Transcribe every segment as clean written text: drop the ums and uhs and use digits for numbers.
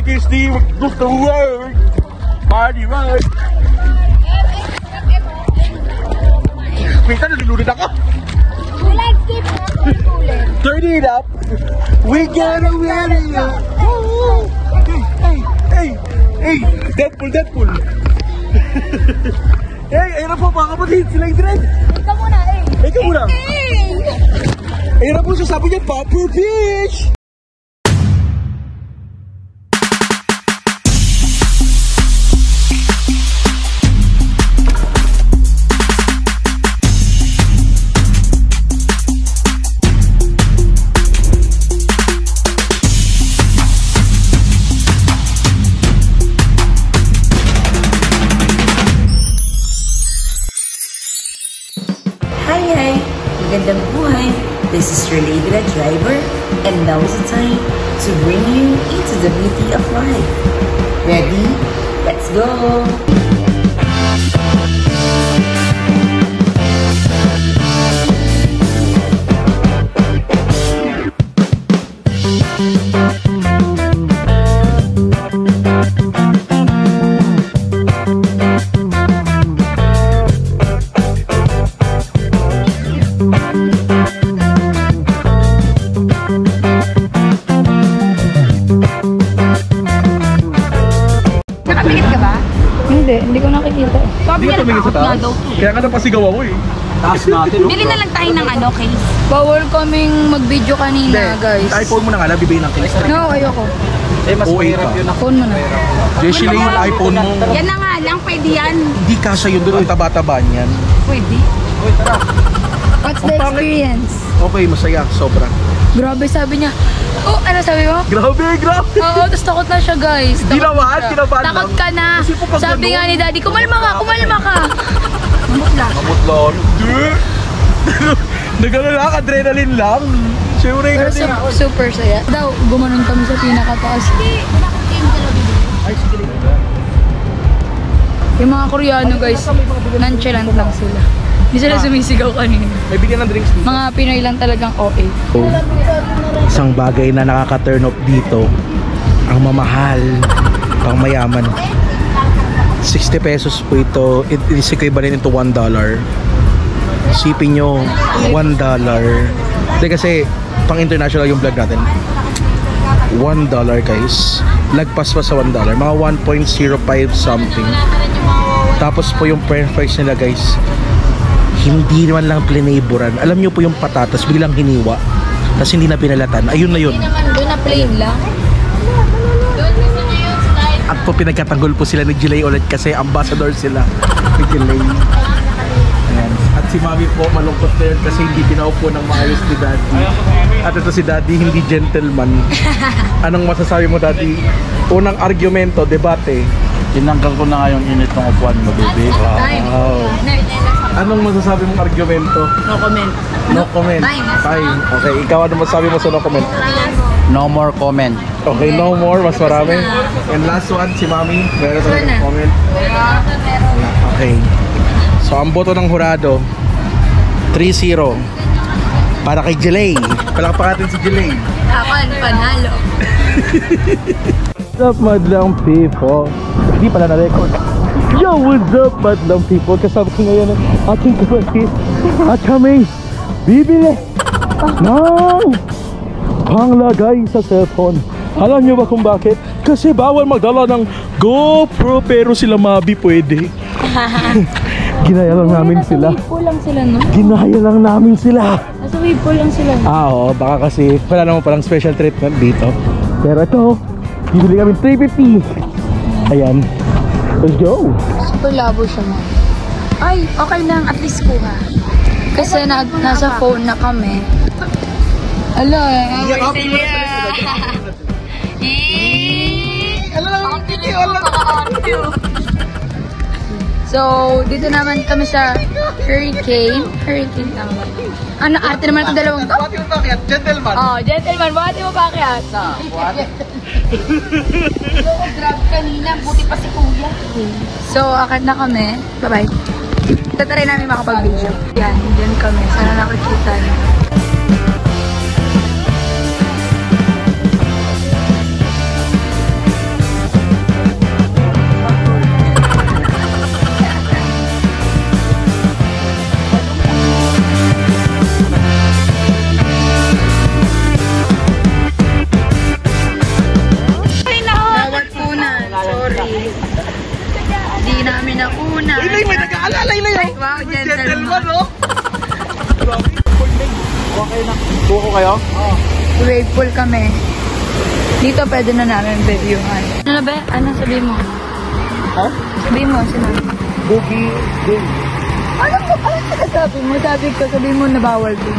like it's the word. Party right. Wait, nalulunod ako. We like keep Turn it up. We gotta wear it up. Hey, Deadpool. Hey, ayun na po mga kapatid, sila yung dread. Ikaw muna, eh. Ikaw muna. Ayun na po siya, sabi niya, Pupper Fish. Magandang buhay! This is your Lady Driver, and now is the time to bring you into the beauty of life. Ready? Let's go! Hindi ko nakikita. Hindi ka tumingin sa taas? Kaya ka napasigaw ako eh. Taas natin. Bili na lang tayo ng case. Bawal kaming mag-video kanina, guys. iPhone mo na nga, nabibigay ng case. No, ayoko. Eh, mas mahirap yun ako. Phone mo na. Jessie Lane, yung iPhone mo. Yan na nga lang, pwede yan. Hindi kasha yun doon, ang taba-tabaan yan. Pwede. What's the experience? Okay, masaya, sobra. Grabe, sabi niya. Oh, ano sabi mo? Grabe! Oo, tapos takot na siya, guys. Hindi naman, kinabahan lang. Takot ka na. Sabi nga ni Daddy, kumalma ka. Mamut lang. Nagano lang, adrenaline lang. Siyempre Pero kasi. super saya. Daw, gumanon kami sa pinakataas. Yung mga Koreano, guys, nonchalant lang sila. Hindi sila sumisigaw kanina. May bigyan ng drinks dito. Mga Pinoy lang talagang OA. Isang bagay na nakaka-turn off dito, ang mamahal, pang mayaman. 60 pesos po ito, it is equivalent into $1. Isipin nyo, $1. Hindi kasi, pang international yung vlog natin. $1 guys. Lagpas pa sa $1. Mga 1.05 something. Tapos po yung fries nila guys, hindi naman lang plinaburan. Alam nyo po yung patatas, biglang hiniwa. Tapos hindi na pinalatan. Ayun na yun. Hindi naman doon na plain lang. At po pinagkatanggol po sila ni Jilay ulit kasi ambassador sila ni Jilay. Ayan. At si Mami po malungkot na yun kasi hindi pinaupo ng maayos ni Daddy. At ito si Daddy hindi gentleman. Anong masasabi mo Daddy? Unang argumento, debate. Tinanggal ko na nga yung init ng upuan mo, baby. Wow. Anong masasabi mong argumento? No comment. No comment. Time. Okay, ikaw ano masasabi mo sa no comment? No more comment. Okay, no more. Mas marami. And last one, si Mami. Meron na comment. Okay. So, ang boto ng hurado, 3-0. Para kay Jilay. Palakpak natin si Jilay. Ako, panalo. What's up, madlang people? Hindi pala na-record. Yo, what's up, madlang people? Kasama ko ngayon ang ating kapatid at kami bibili ng panglagay sa cellphone. Alam nyo ba kung bakit? Kasi bawal magdala ng GoPro pero sila Mabi pwede. Ginaya lang namin sila. Nasa wave pool lang sila, no? Ginaya lang namin sila. Nasa wave pool lang sila. Oo, baka kasi wala naman palang special treatment dito. Pero ito, bibili kami 350. Ayan. Let's go. Super labo siya, mo. Ay, okay lang. At least kuha. Kasi nasa phone na kami. Ala, So, dito naman kami sa Hurricane. Hurricane tama. Ano, arte naman ito dalawang to? Bati mo pakiat, gentleman. Oh, gentleman, bati mo pakiat. Loko, grab kanina, buti pa si kuya. So, akad na kami. Bye-bye. Tataray namin makapag-video. Yan, dyan kami. Sana nakikita niyo. kayo? Wave pool kami. Dito pwede na namin videohan. Ano ba? Ano sabihin mo? Ha? Sabihin mo, sinabi. Boogie Game. Ano sabi mo? Sabihin mo na bawal din.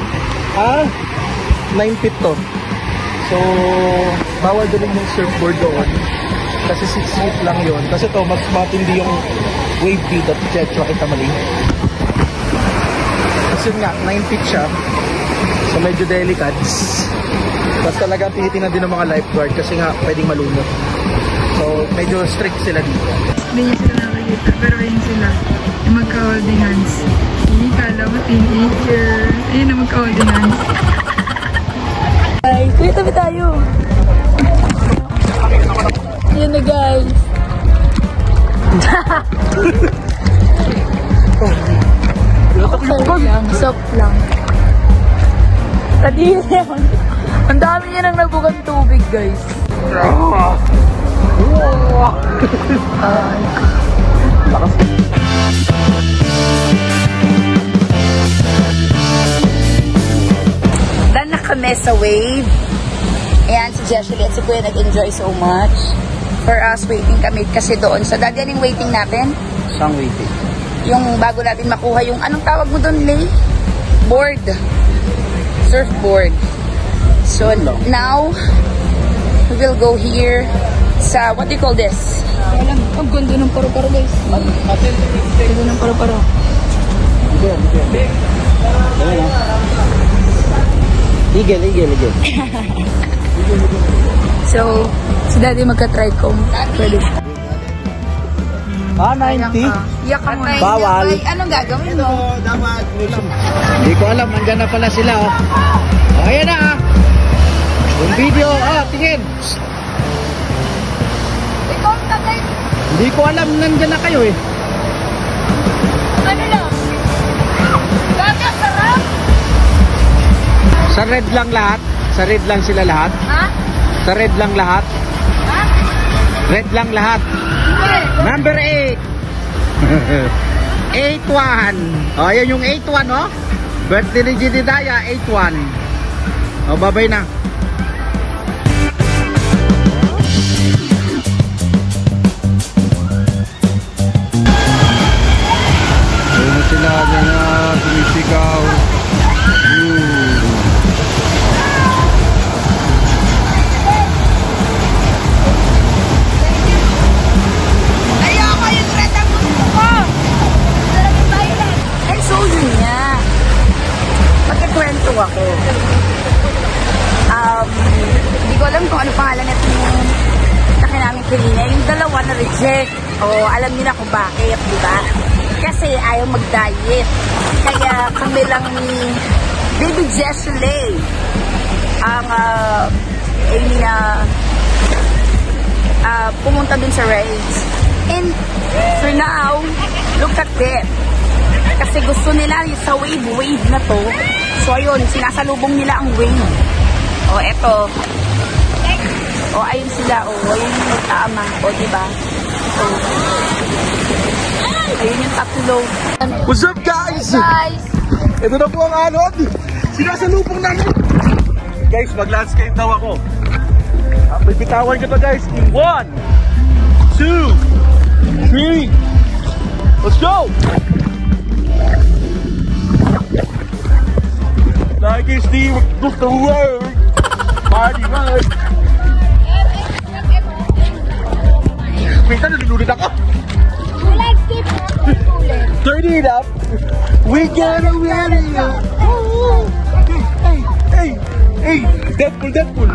9 feet to. So, bawal din yung surfboard doon. Kasi 6 feet lang yon. Kasi to, mas matindi yung wave feed at jet. Makita mali. Kasi nga, 9 feet siya. So, medyo delicate. Tapos talaga tinitingnan din ng mga lifeguard kasi nga pwedeng malunod. So, medyo strict sila dito. Hindi niya sila nakikita, pero ayun sila. Yung magka-holding hands. Hindi kala mo teenager. Ayun na magka-holding hands. Ay, kuya tabi tayo. Ayan na guys. Soft lang, soft lang. Tadi yan. Ang dami niya nang nabugang tubig guys. Done na kami sa wave. Ayan, si Jessie at si Kuya nag-enjoy so much. For us, waiting kami kasi doon. So, daganing waiting natin. Isang waiting. Yung bago natin makuha yung, anong tawag mo doon, Lay? Board. Surfboard. So, now, we will go here sa, what do you call this? Alam, ang ganda ng paro-paro guys. Ganda ng paro-paro. Igel. So, si Daddy magka-try kung pwede siya. 90? Iyak ka muna. Bawal. Ay, anong gagawin mo? Hindi ko alam, andyan na pala sila oh. Oh, ayan na ah. Yung video, tingin. Ikaw, tatay. Hindi ko alam, nandyan na kayo eh. Ano lang? Dati ang sarap. Sa red lang lahat? Sa red lang sila lahat? Ha? Sa red lang lahat? Ha? Red lang lahat. Number 8. 8-1. Oh, ayan yung 8-1 oh. Birthday ni Jedediah, 8-1. Oh, babay na. Ayun sila na sumisigaw. Ayoko yung red ang gusto ko! Ay, so yun nga. Magkikwento ako. Hindi ko alam kung ano pangalan natin yung laki namin kanina. Yung dalawa na reject. O, alam niyo na kung bakit, di ba? Kasi ayaw mag-diet. Kaya kami lang ni Baby Jessie ang aiming na pumunta dun sa race. And for now, look at it. Kasi gusto nila yung sa wave na to. So ayun, sinasalubong nila ang wave. O eto. O ayun sila. O ayun yung magtama. O diba? So, ayun yung tatlo. What's up guys? Guys! Ito na po ang alon. Sinasalubong namin. Guys, mag-landscape daw ako. Bibitawan ko to guys. In 1, 2, 3. Let's go! Like it's the world. Party world. Minsan nalulunod ako. Turn it up. We gotta wear it up. Hey, Deadpool.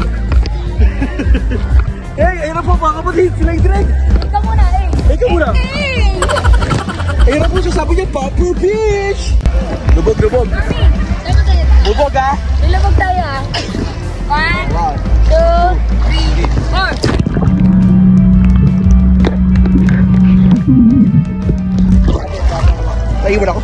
Hey, ayun na po mga kapatid, sila yung Greg. Ikaw muna eh. Ikaw muna. Ayun na po siya, sabi niya, Papa Fish. Lubog. Lubog ha. Lilabog tayo ah. 1, 2, 3, 4. Naiwan ako.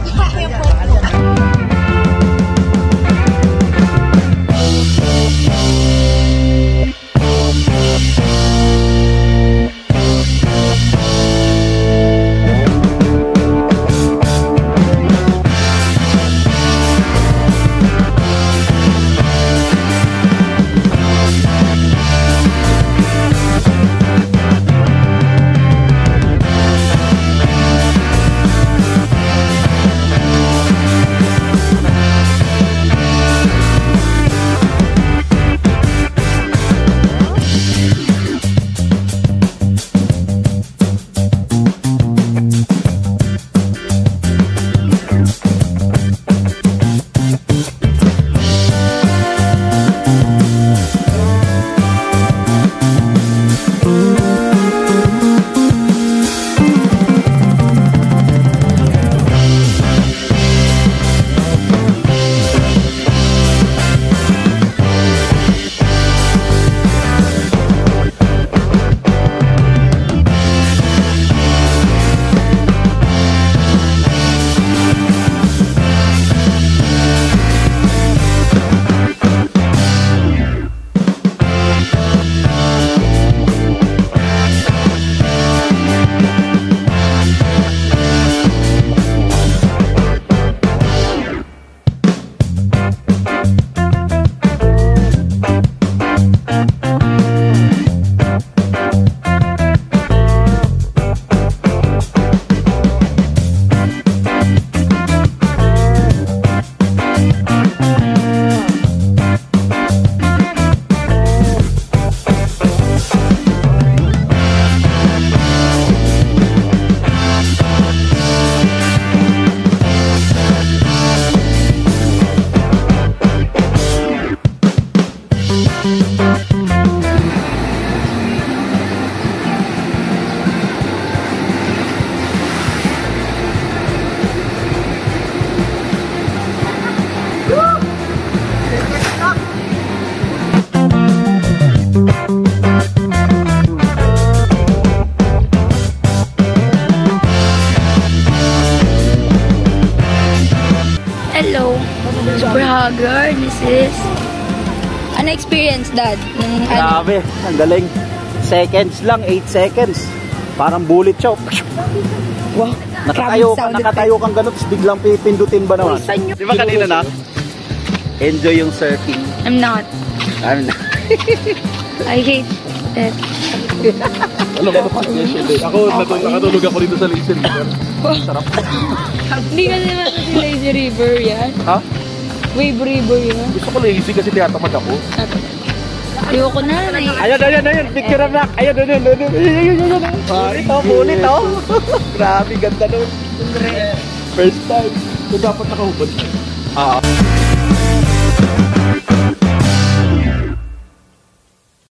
sis. Ano experience, Dad? Nung, Grabe, ang galing. Seconds lang, 8 seconds. Parang bullet siya. Wow, Nakatayo kang ganun, tapos biglang pipindutin ba naman? Di ba kanina na? Enjoy yung surfing. I'm not. Ano na? I hate it. Alam ko na ako, nakatulog ako dito sa lazy river. Sarap. Hindi kasi naman kasi lazy river yan. Ha? Wave river yan. Gusto ko lazy kasi tinatamad ako. Ayoko na. Ayun, picture na black. Ayun. Bulit oh. Grabe, ganda nun. First time. So dapat nakahubad.